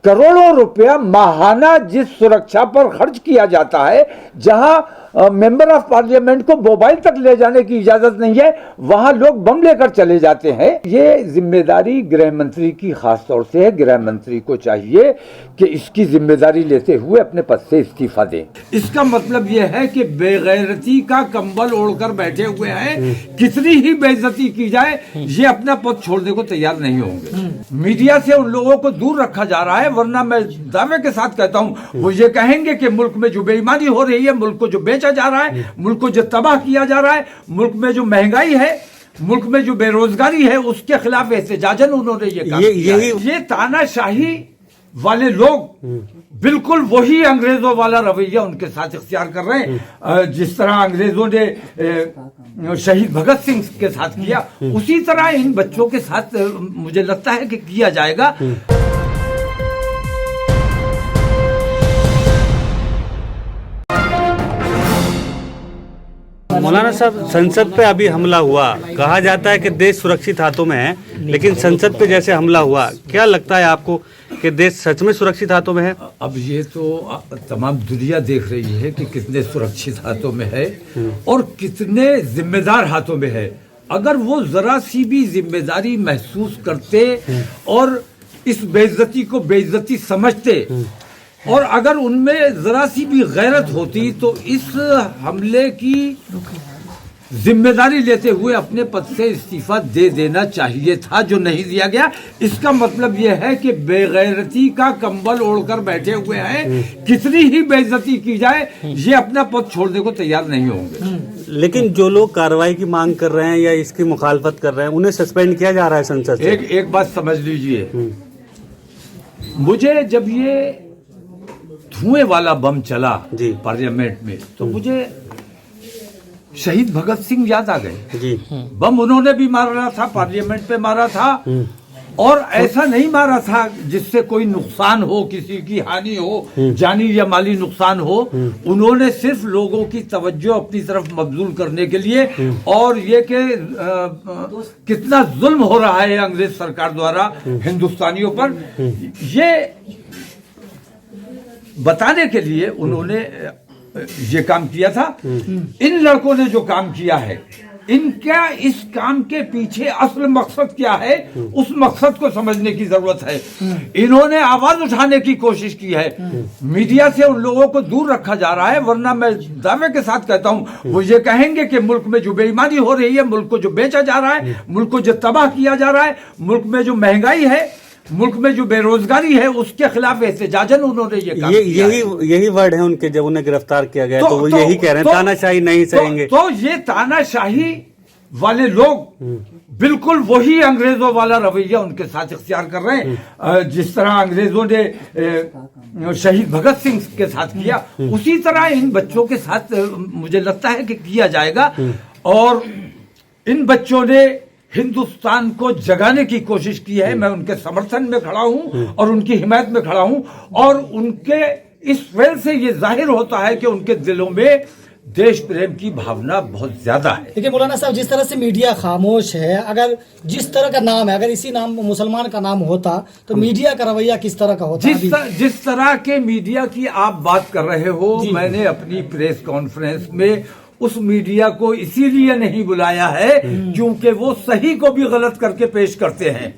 करोड़ों रुपया माहाना जिस सुरक्षा पर खर्च किया जाता है, जहां मेंबर ऑफ पार्लियामेंट को मोबाइल तक ले जाने की इजाजत नहीं है, वहां लोग बम लेकर चले जाते हैं। ये जिम्मेदारी गृह मंत्री की खास तौर से है। गृह मंत्री को चाहिए कि इसकी जिम्मेदारी लेते हुए अपने पद से इस्तीफा दें। इसका मतलब यह है कि बेगैरती का कंबल ओढ़कर बैठे हुए हैं, कितनी ही बेइज्जती की जाए ये अपना पद छोड़ने को तैयार नहीं होंगे। मीडिया से उन लोगों को दूर रखा जा रहा है, वरना मैं दावे के साथ कहता हूं वो ये कहेंगे कि मुल्क में जो बेईमानी हो रही है, मुल्क को जो बेचा जा रहा है, मुल्क को जो तबाह किया जा रहा है, मुल्क में जो महंगाई है, मुल्क में जो बेरोजगारी है, उसके खिलाफ एहतजाजन उन्होंने ये काम किया है। ये तानाशाही वाले लोग बिल्कुल वही अंग्रेजों वाला रवैया उनके साथ इख्तियार कर रहे हैं। जिस तरह अंग्रेजों ने शहीद भगत सिंह के साथ किया, उसी तरह इन बच्चों के साथ मुझे लगता है कि किया जाएगा। मौलाना साहब, संसद पे अभी हमला हुआ, कहा जाता है कि देश सुरक्षित हाथों में है, लेकिन संसद पे जैसे हमला हुआ, क्या लगता है आपको कि देश सच में सुरक्षित हाथों में है? अब ये तो तमाम दुनिया देख रही है कि कितने सुरक्षित हाथों में है और कितने जिम्मेदार हाथों में है। अगर वो जरा सी भी जिम्मेदारी महसूस करते और इस बेइज्जती को बेइज्जती समझते और अगर उनमें जरा सी भी गैरत होती तो इस हमले की जिम्मेदारी लेते हुए अपने पद से इस्तीफा दे देना चाहिए था, जो नहीं दिया गया। इसका मतलब यह है कि बेगैरती का कंबल ओढ़कर बैठे हुए हैं, कितनी ही बेइज्जती की जाए ये अपना पद छोड़ने को तैयार नहीं होंगे। लेकिन जो लोग कार्रवाई की मांग कर रहे हैं या इसकी मुखालफत कर रहे हैं, उन्हें सस्पेंड किया जा रहा है संसद से। एक बात समझ लीजिए, मुझे जब ये धुएं वाला बम चला पार्लियामेंट में तो मुझे शहीद भगत सिंह याद आ गए जी। बम उन्होंने भी मारा था, पार्लियामेंट पे मारा था, और ऐसा नहीं मारा था जिससे कोई नुकसान हो, किसी की हानि हो, जानी या माली नुकसान हो। उन्होंने सिर्फ लोगों की तवज्जो अपनी तरफ मबजूल करने के लिए, और ये कि कितना जुल्म हो रहा है अंग्रेज सरकार द्वारा हिंदुस्तानियों पर, ये बताने के लिए उन्होंने ये काम किया था। इन लड़कों ने जो काम किया है, इनका इस काम के पीछे असल मकसद क्या है, उस मकसद को समझने की जरूरत है। इन्होंने आवाज उठाने की कोशिश की है, मीडिया से उन लोगों को दूर रखा जा रहा है, वरना मैं दावे के साथ कहता हूं वो ये कहेंगे कि मुल्क में जो बेईमानी हो रही है, मुल्क को जो बेचा जा रहा है, मुल्क को जो तबाह किया जा रहा है, मुल्क में जो महंगाई है, मुल्क में जो बेरोजगारी है, उसके खिलाफ एहतजाजन उन्होंने ये काम किया है। यही वर्ड है उनके जब उन्हें गिरफ्तार किया गया तो वो यही कह रहे हैं, तानाशाही नहीं सहेंगे। तो ये तानाशाही वाले लोग बिल्कुल वही अंग्रेजों वाला रवैया उनके साथ इख्तियार कर रहे हैं। जिस तरह अंग्रेजों ने शहीद भगत सिंह के साथ किया, उसी तरह इन बच्चों के साथ मुझे लगता है कि किया जाएगा। और इन बच्चों ने हिंदुस्तान को जगाने की कोशिश की है। मैं उनके समर्थन में खड़ा हूं और उनकी हिमायत में खड़ा हूं, और उनके इस फेल से ये जाहिर होता है कि उनके दिलों में देश प्रेम की भावना बहुत ज्यादा है। देखिए मौलाना साहब, जिस तरह से मीडिया खामोश है, अगर जिस तरह का नाम है, अगर इसी नाम मुसलमान का नाम होता तो मीडिया का रवैया किस तरह का होता? जिस तरह के मीडिया की आप बात कर रहे हो, मैंने अपनी प्रेस कॉन्फ्रेंस में उस मीडिया को इसीलिए नहीं बुलाया है क्योंकि वो सही को भी गलत करके पेश करते हैं,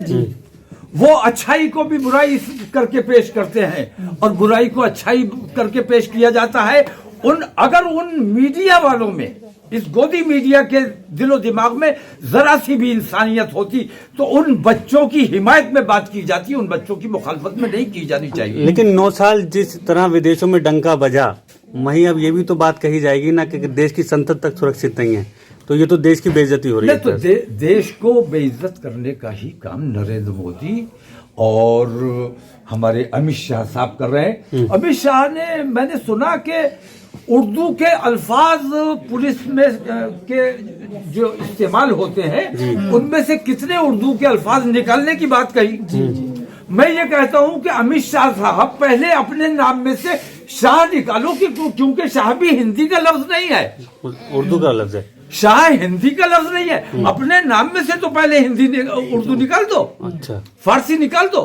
वो अच्छाई को भी बुराई करके पेश करते हैं, और बुराई को अच्छाई करके पेश किया जाता है। अगर उन मीडिया वालों में, इस गोदी मीडिया के दिलो दिमाग में जरा सी भी इंसानियत होती तो उन बच्चों की हिमायत में बात की जाती, उन बच्चों की मुखालफत में नहीं की जानी चाहिए। लेकिन 9 साल जिस तरह विदेशों में डंका बजा, वहीं अब ये भी तो बात कही जाएगी ना कि देश की संसद तक सुरक्षित नहीं है, तो ये तो देश की बेइज्जती हो रही है। तो देश को बेइज्जत करने का ही काम नरेंद्र मोदी और हमारे अमित शाह साहब कर रहे हैं। अमित शाह ने, मैंने सुना कि उर्दू के अल्फाज पुलिस में के जो इस्तेमाल होते हैं, उनमें से कितने उर्दू के अल्फाज निकालने की बात कही। मैं ये कहता हूं कि अमित शाह साहब पहले अपने नाम में से शाह निकालो, क्योंकि शाह भी हिंदी का लफ्ज नहीं है, उर्दू का लफ्ज है। शाह हिंदी का लफ्ज नहीं है। अपने नाम में से तो पहले हिंदी उर्दू निकाल दो, अच्छा, फारसी निकाल दो।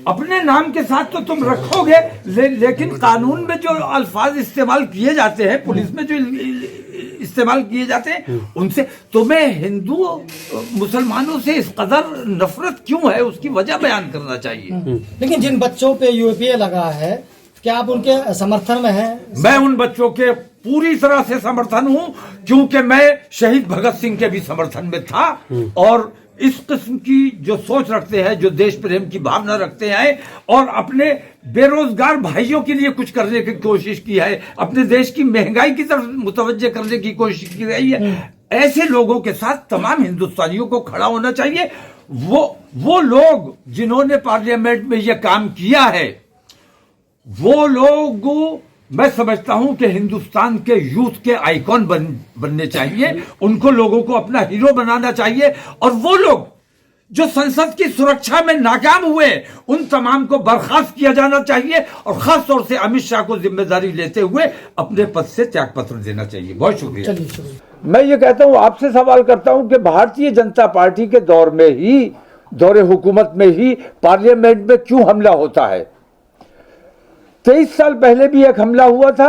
अपने नाम के साथ तो तुम रखोगे, लेकिन कानून में जो अल्फाज इस्तेमाल किए जाते हैं, पुलिस में जो इस्तेमाल किए जाते हैं, उनसे तुम्हें हिंदू मुसलमानों से इस कदर नफरत क्यों है, उसकी वजह बयान करना चाहिए। लेकिन जिन बच्चों पे यूएपीए लगा है, क्या आप उनके समर्थन में हैं? मैं उन बच्चों के पूरी तरह से समर्थन हूं, क्योंकि मैं शहीद भगत सिंह के भी समर्थन में था, और इस किस्म की जो सोच रखते हैं, जो देश प्रेम की भावना रखते हैं और अपने बेरोजगार भाइयों के लिए कुछ करने की कोशिश की है, अपने देश की महंगाई की तरफ मुतवज्जे करने की कोशिश की गई है, ऐसे लोगों के साथ तमाम हिंदुस्तानियों को खड़ा होना चाहिए। वो लोग जिन्होंने पार्लियामेंट में ये काम किया है, वो लोग मैं समझता हूं कि हिंदुस्तान के यूथ के आइकॉन बनने चाहिए, उनको लोगों को अपना हीरो बनाना चाहिए, और वो लोग जो संसद की सुरक्षा में नाकाम हुए, उन तमाम को बर्खास्त किया जाना चाहिए, और खास तौर से अमित शाह को जिम्मेदारी लेते हुए अपने पद से त्यागपत्र देना चाहिए। बहुत शुक्रिया। चलिए, मैं ये कहता हूं, आपसे सवाल करता हूं कि भारतीय जनता पार्टी के दौर में ही, दौरे हुकूमत में ही पार्लियामेंट में क्यों हमला होता है? 23 साल पहले भी एक हमला हुआ था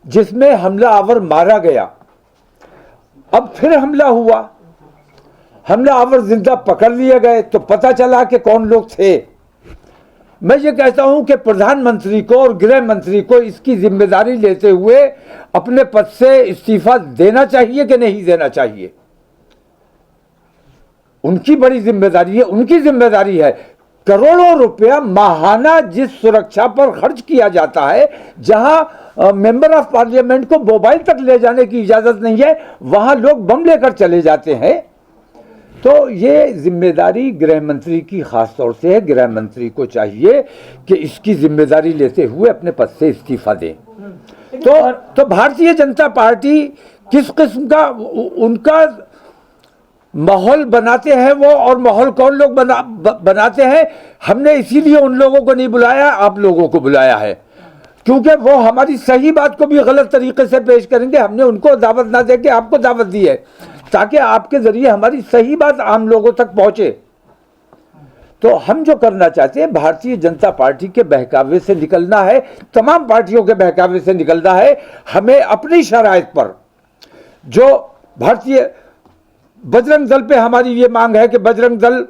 जिसमें हमला आवर मारा गया, अब फिर हमला हुआ, हमला आवर जिंदा पकड़ लिए गए, तो पता चला कि कौन लोग थे। मैं ये कहता हूं कि प्रधानमंत्री को और गृह मंत्री को इसकी जिम्मेदारी लेते हुए अपने पद से इस्तीफा देना चाहिए कि नहीं देना चाहिए? उनकी बड़ी जिम्मेदारी है, उनकी जिम्मेदारी है। करोड़ों रुपया माहाना जिस सुरक्षा पर खर्च किया जाता है, जहां मेंबर ऑफ पार्लियामेंट को मोबाइल तक ले जाने की इजाजत नहीं है, वहां लोग बम लेकर चले जाते हैं। तो ये जिम्मेदारी गृह मंत्री की खास तौर से है। गृह मंत्री को चाहिए कि इसकी जिम्मेदारी लेते हुए अपने पद से इस्तीफा दें। तो भारतीय जनता पार्टी किस किस्म का उनका माहौल बनाते हैं वो, और माहौल कौन लोग बनाते हैं? हमने इसीलिए उन लोगों को नहीं बुलाया, आप लोगों को बुलाया है, क्योंकि वो हमारी सही बात को भी गलत तरीके से पेश करेंगे। हमने उनको दावत ना देके आपको दावत दी है, ताकि आपके जरिए हमारी सही बात आम लोगों तक पहुंचे। तो हम जो करना चाहते हैं, भारतीय जनता पार्टी के बहकावे से निकलना है, तमाम पार्टियों के बहकावे से निकलना है। हमें अपनी शराइत पर, जो भारतीय बजरंग दल पे हमारी ये मांग है कि बजरंग दल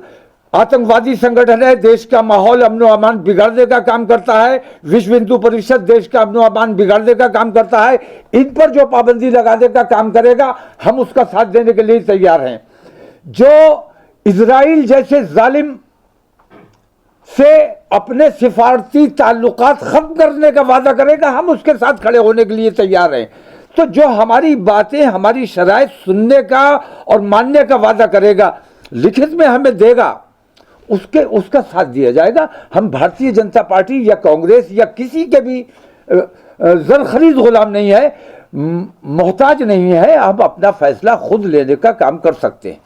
आतंकवादी संगठन है, देश का माहौल अमन अमान बिगाड़ने का काम करता है, विश्व हिंदू परिषद देश का अमन अमान बिगाड़ने का काम करता है, इन पर जो पाबंदी लगाने का काम करेगा, हम उसका साथ देने के लिए तैयार हैं। जो इजराइल जैसे जालिम से अपने सिफारती ताल्लुकात खत्म करने का वादा करेगा, हम उसके साथ खड़े होने के लिए तैयार हैं। तो जो हमारी बातें, हमारी शराइत सुनने का और मानने का वादा करेगा, लिखित में हमें देगा, उसका साथ दिया जाएगा। हम भारतीय जनता पार्टी या कांग्रेस या किसी के भी जर खरीद गुलाम नहीं है, मोहताज नहीं है। हम अपना फैसला खुद लेने का काम कर सकते हैं।